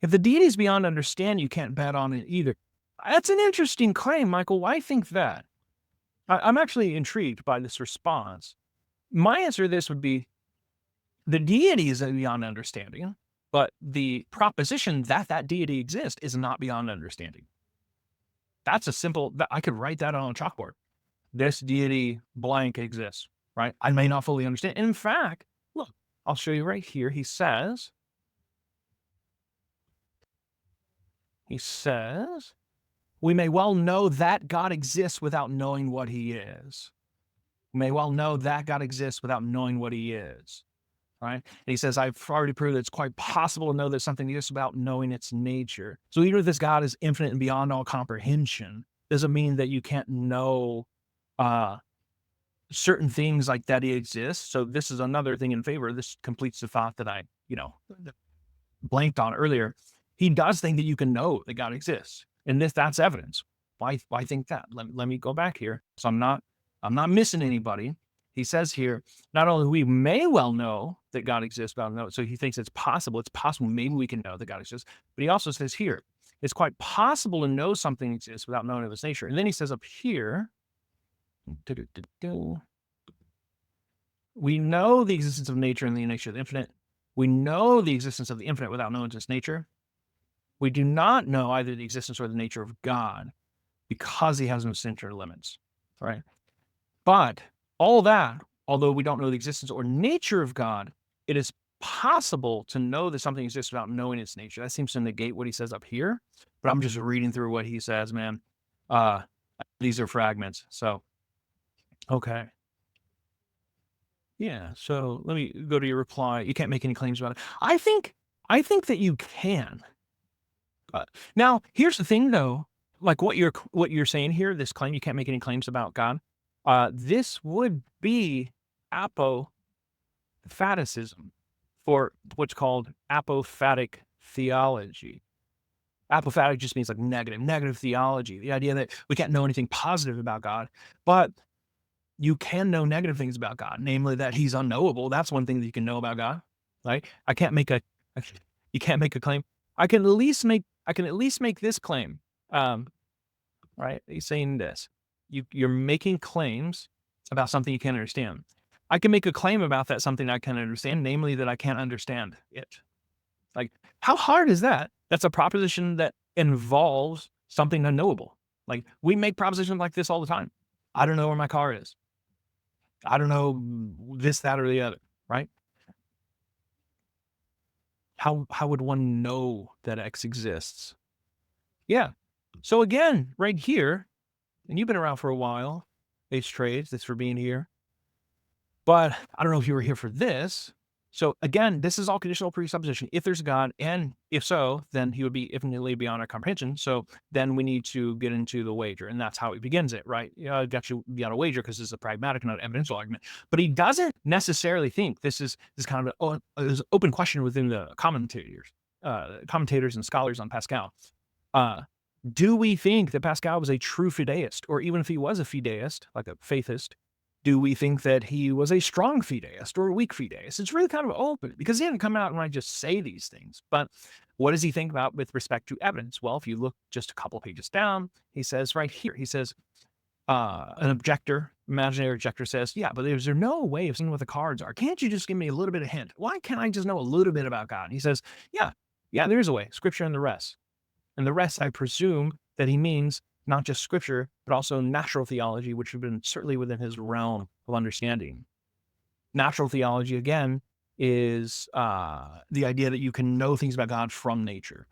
If the deity is beyond understanding, you can't bet on it either. That's an interesting claim, Michael. Why think that? I'm actually intrigued by this response. My answer to this would be the deity is beyond understanding, but the proposition that that deity exists is not beyond understanding. That's a simple, I could write that on a chalkboard. This deity blank exists, right? I may not fully understand. In fact, look, I'll show you right here. He says, we may well know that God exists without knowing what he is. We may well know that God exists without knowing what he is, right? And he says, I've already proved that it's quite possible to know that something exists without knowing its nature. So even if this God is infinite and beyond all comprehension, doesn't mean that you can't know certain things like that he exists. So this is another thing in favor. This completes the thought that I, blanked on earlier. He does think that you can know that God exists. And that's evidence. Why think that? Let me go back here. So I'm not missing anybody. He says here, not only we may well know that God exists, but no. So he thinks it's possible. Maybe we can know that God exists. But he also says here, it's quite possible to know something exists without knowing of its nature. And then he says up here, we know the existence of nature and the nature of the infinite. We know the existence of the infinite without knowing its nature. We do not know either the existence or the nature of God because he has no center limits, right? But all that, although we don't know the existence or nature of God, it is possible to know that something exists without knowing its nature. That seems to negate what he says up here, but I'm just reading through what he says, man. These are fragments. So, okay. Yeah. So let me go to your reply. You can't make any claims about it. I think that you can. Now, here's the thing, though. Like what you're saying here, this claim you can't make any claims about God. This would be apophaticism, for what's called apophatic theology. Apophatic just means like negative theology. The idea that we can't know anything positive about God, but you can know negative things about God, namely that he's unknowable. That's one thing that you can know about God, right? You can't make a claim. I can at least make this claim, right? He's saying this. You're making claims about something you can't understand. I can make a claim about that something I can understand, namely that I can't understand it. Like, how hard is that? That's a proposition that involves something unknowable. Like, we make propositions like this all the time. I don't know where my car is. I don't know this, that, or the other, right? How would one know that X exists? Yeah. So again, right here, and you've been around for a while, H Trades, thanks for being here. But I don't know if you were here for this. So again, this is all conditional presupposition. If there's a God, and if so, then he would be infinitely beyond our comprehension. So then we need to get into the wager, and that's how he begins it, right? Yeah, got you beyond a wager because it's a pragmatic, not evidential argument. But he doesn't necessarily think this is kind of an open question within the commentators and scholars on Pascal. Do we think that Pascal was a true fideist, or even if he was a fideist, like a faithist? Do we think that he was a strong fideist or a weak fideist? It's really kind of open because he didn't come out and just say these things. But what does he think about with respect to evidence? Well, if you look just a couple pages down, he says right here, he says, an objector, imaginary objector says, yeah, but is there no way of seeing what the cards are? Can't you just give me a little bit of hint? Why can't I just know a little bit about God? And he says, yeah, there is a way, scripture and the rest. And the rest, I presume that he means not just scripture, but also natural theology, which have been certainly within his realm of understanding. Natural theology, again, is the idea that you can know things about God from nature.